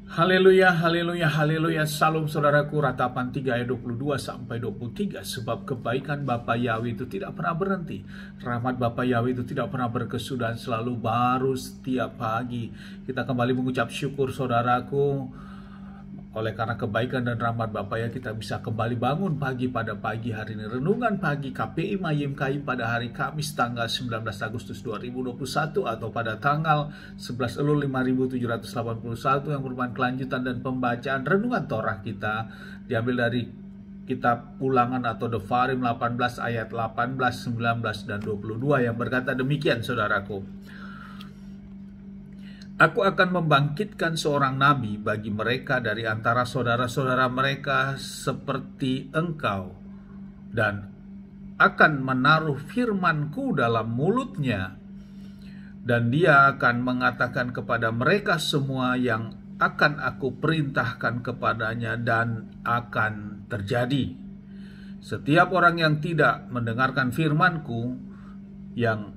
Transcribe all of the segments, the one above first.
Haleluya, haleluya, haleluya. Salam saudaraku, ratapan 3 ayat 22 sampai 23. Sebab kebaikan Bapa Yahweh itu tidak pernah berhenti. Rahmat Bapa Yahweh itu tidak pernah berkesudahan, selalu baru setiap pagi. Kita kembali mengucap syukur saudaraku. Oleh karena kebaikan dan rahmat Bapa ya, kita bisa kembali bangun pagi pada pagi hari ini. Renungan pagi KPI Mayim Kaim pada hari Kamis tanggal 19 Agustus 2021 atau pada tanggal 11 Elul 5781 yang merupakan kelanjutan dan pembacaan renungan Torah kita diambil dari kitab Ulangan atau Devarim 18 ayat 18, 19 dan 22 yang berkata demikian saudaraku. Aku akan membangkitkan seorang nabi bagi mereka dari antara saudara-saudara mereka seperti engkau, dan akan menaruh firmanku dalam mulutnya, dan dia akan mengatakan kepada mereka semua yang akan aku perintahkan kepadanya, dan akan terjadi. Setiap orang yang tidak mendengarkan firmanku yang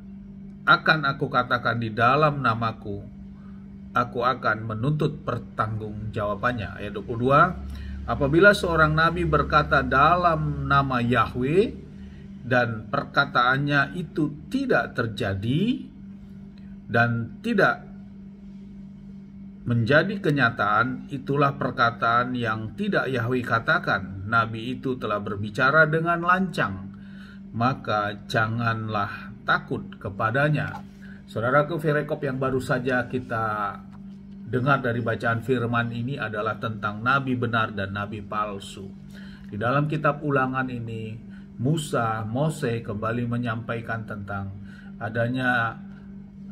akan aku katakan di dalam namaku, aku akan menuntut pertanggungjawabannya. Ayat 22, apabila seorang nabi berkata dalam nama Yahweh dan perkataannya itu tidak terjadi dan tidak menjadi kenyataan, itulah perkataan yang tidak Yahweh katakan. Nabi itu telah berbicara dengan lancang, maka janganlah takut kepadanya. Saudaraku, perikop yang baru saja kita dengar dari bacaan firman ini adalah tentang nabi benar dan nabi palsu. Di dalam kitab Ulangan ini, Mose kembali menyampaikan tentang adanya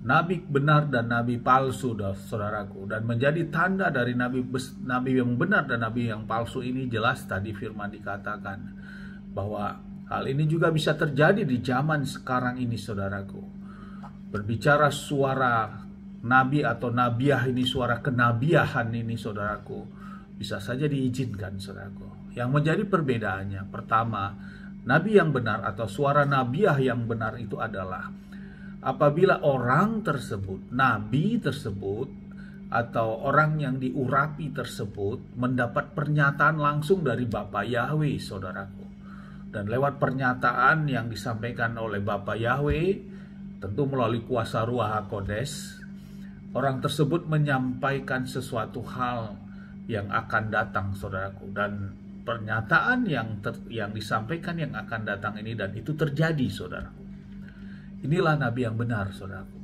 nabi benar dan nabi palsu, saudaraku. Dan menjadi tanda dari nabi yang benar dan nabi yang palsu ini, jelas tadi firman dikatakan bahwa hal ini juga bisa terjadi di zaman sekarang ini, saudaraku. Berbicara suara nabi atau nabiah ini, suara kenabiahan ini, saudaraku, bisa saja diizinkan, saudaraku. Yang menjadi perbedaannya, pertama, nabi yang benar atau suara nabiah yang benar itu adalah apabila orang tersebut, nabi tersebut atau orang yang diurapi tersebut mendapat pernyataan langsung dari Bapa Yahweh, saudaraku. Dan lewat pernyataan yang disampaikan oleh Bapa Yahweh, tentu melalui kuasa Ruach HaKodes, orang tersebut menyampaikan sesuatu hal yang akan datang, saudaraku. Dan pernyataan yang disampaikan yang akan datang ini, dan itu terjadi, saudaraku. Inilah nabi yang benar, saudaraku.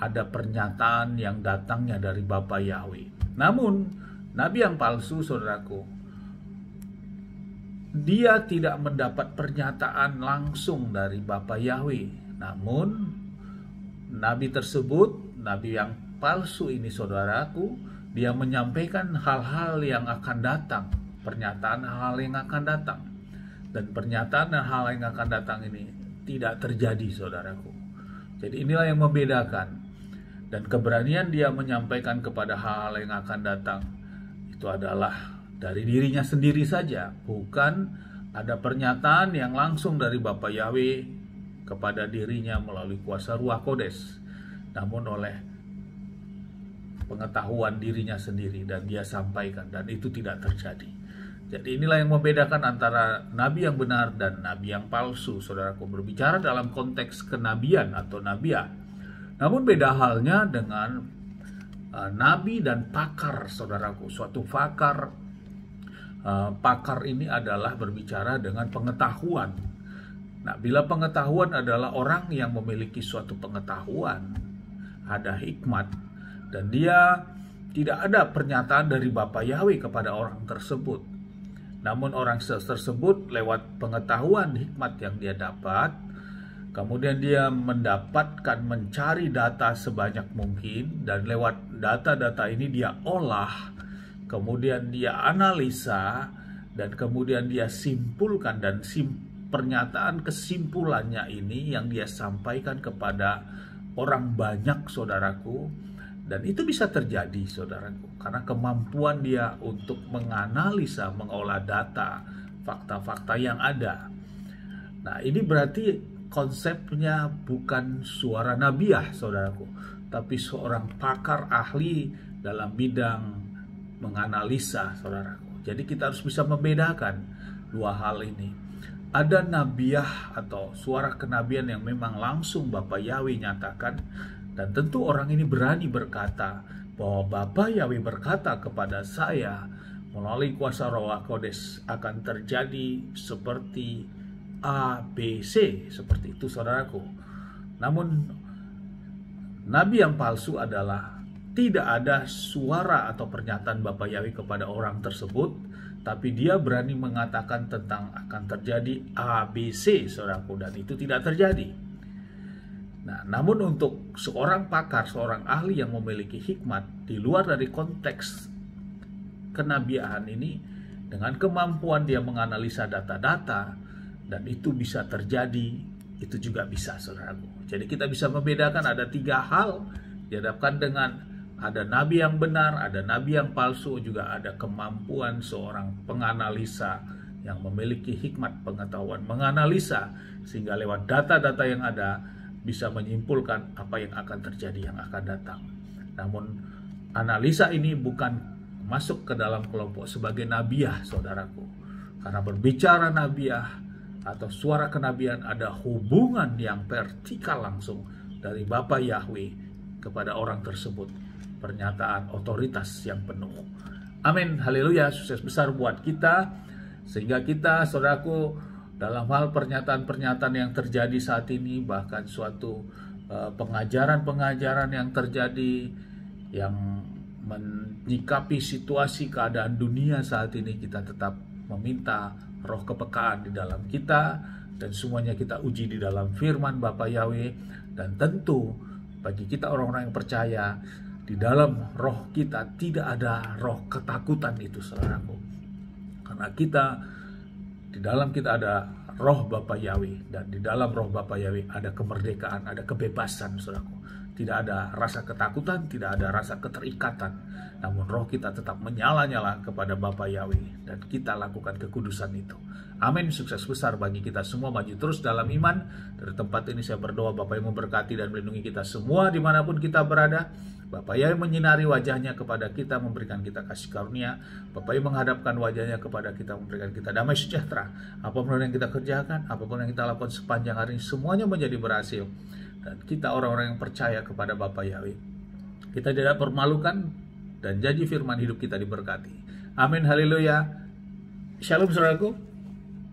Ada pernyataan yang datangnya dari Bapa Yahweh. Namun, nabi yang palsu, saudaraku, dia tidak mendapat pernyataan langsung dari Bapa Yahweh. Namun, nabi tersebut, nabi yang palsu ini, saudaraku, dia menyampaikan hal-hal yang akan datang, pernyataan hal yang akan datang. Dan pernyataan dan hal yang akan datang ini tidak terjadi, saudaraku. Jadi inilah yang membedakan. Dan keberanian dia menyampaikan kepada hal yang akan datang itu adalah dari dirinya sendiri saja, bukan ada pernyataan yang langsung dari Bapa Yahweh kepada dirinya melalui kuasa Ruach Kodes, namun oleh pengetahuan dirinya sendiri, dan dia sampaikan, dan itu tidak terjadi. Jadi inilah yang membedakan antara nabi yang benar dan nabi yang palsu, saudaraku. Berbicara dalam konteks kenabian atau nabiah. Namun beda halnya dengan nabi dan pakar, saudaraku. Suatu pakar ini adalah berbicara dengan pengetahuan. Nah, bila pengetahuan adalah orang yang memiliki suatu pengetahuan, ada hikmat, dan dia tidak ada pernyataan dari Bapa Yahweh kepada orang tersebut. Namun orang tersebut lewat pengetahuan hikmat yang dia dapat, kemudian dia mencari data sebanyak mungkin, dan lewat data-data ini dia olah, kemudian dia analisa, dan kemudian dia simpulkan, dan pernyataan kesimpulannya ini yang dia sampaikan kepada orang banyak, saudaraku. Dan itu bisa terjadi, saudaraku, karena kemampuan dia untuk menganalisa, mengolah data, fakta-fakta yang ada. Nah, ini berarti konsepnya bukan suara nabiah, saudaraku, tapi seorang pakar ahli dalam bidang menganalisa, saudaraku. Jadi kita harus bisa membedakan dua hal ini. Ada nabiah atau suara kenabian yang memang langsung Bapa Yahweh nyatakan, dan tentu orang ini berani berkata bahwa Bapa Yahweh berkata kepada saya melalui kuasa Roh Kodes akan terjadi seperti A, B, C, seperti itu, saudaraku. Namun nabi yang palsu adalah tidak ada suara atau pernyataan Bapa Yahweh kepada orang tersebut, tapi dia berani mengatakan tentang akan terjadi A, B, C, saudaraku, dan itu tidak terjadi. Nah, namun untuk seorang pakar, seorang ahli yang memiliki hikmat di luar dari konteks kenabiaan ini, dengan kemampuan dia menganalisa data-data, dan itu bisa terjadi, itu juga bisa, saudaraku. Jadi kita bisa membedakan ada 3 hal dihadapkan dengan ada nabi yang benar, ada nabi yang palsu, juga ada kemampuan seorang penganalisa yang memiliki hikmat pengetahuan menganalisa, sehingga lewat data-data yang ada bisa menyimpulkan apa yang akan terjadi, yang akan datang. Namun analisa ini bukan masuk ke dalam kelompok sebagai nabiah, saudaraku. Karena berbicara nabiah atau suara kenabian ada hubungan yang vertikal langsung dari Bapa Yahweh kepada orang tersebut. Pernyataan otoritas yang penuh. Amin, haleluya, sukses besar buat kita. Sehingga kita, saudaraku, dalam hal pernyataan-pernyataan yang terjadi saat ini, bahkan suatu pengajaran-pengajaran yang terjadi, yang menyikapi situasi keadaan dunia saat ini, kita tetap meminta roh kepekaan di dalam kita, dan semuanya kita uji di dalam firman Bapa Yahweh. Dan tentu bagi kita orang-orang yang percaya, di dalam roh kita tidak ada roh ketakutan itu, saudaraku. Karena di dalam kita ada roh Bapa Yahweh, dan di dalam roh Bapa Yahweh ada kemerdekaan, ada kebebasan, saudaraku. Tidak ada rasa ketakutan, tidak ada rasa keterikatan. Namun roh kita tetap menyala-nyala kepada Bapa Yahweh, dan kita lakukan kekudusan itu. Amin, sukses besar bagi kita semua, maju terus dalam iman. Dari tempat ini saya berdoa Bapa yang memberkati dan melindungi kita semua dimanapun kita berada. Bapa yang menyinari wajahnya kepada kita, memberikan kita kasih karunia. Bapa yang menghadapkan wajahnya kepada kita, memberikan kita damai sejahtera. Apapun yang kita kerjakan, apapun yang kita lakukan sepanjang hari ini, semuanya menjadi berhasil. Dan kita orang-orang yang percaya kepada Bapa Yahweh, kita tidak permalukan, dan janji firman hidup kita diberkati. Amin, haleluya. Shalom, saudaraku.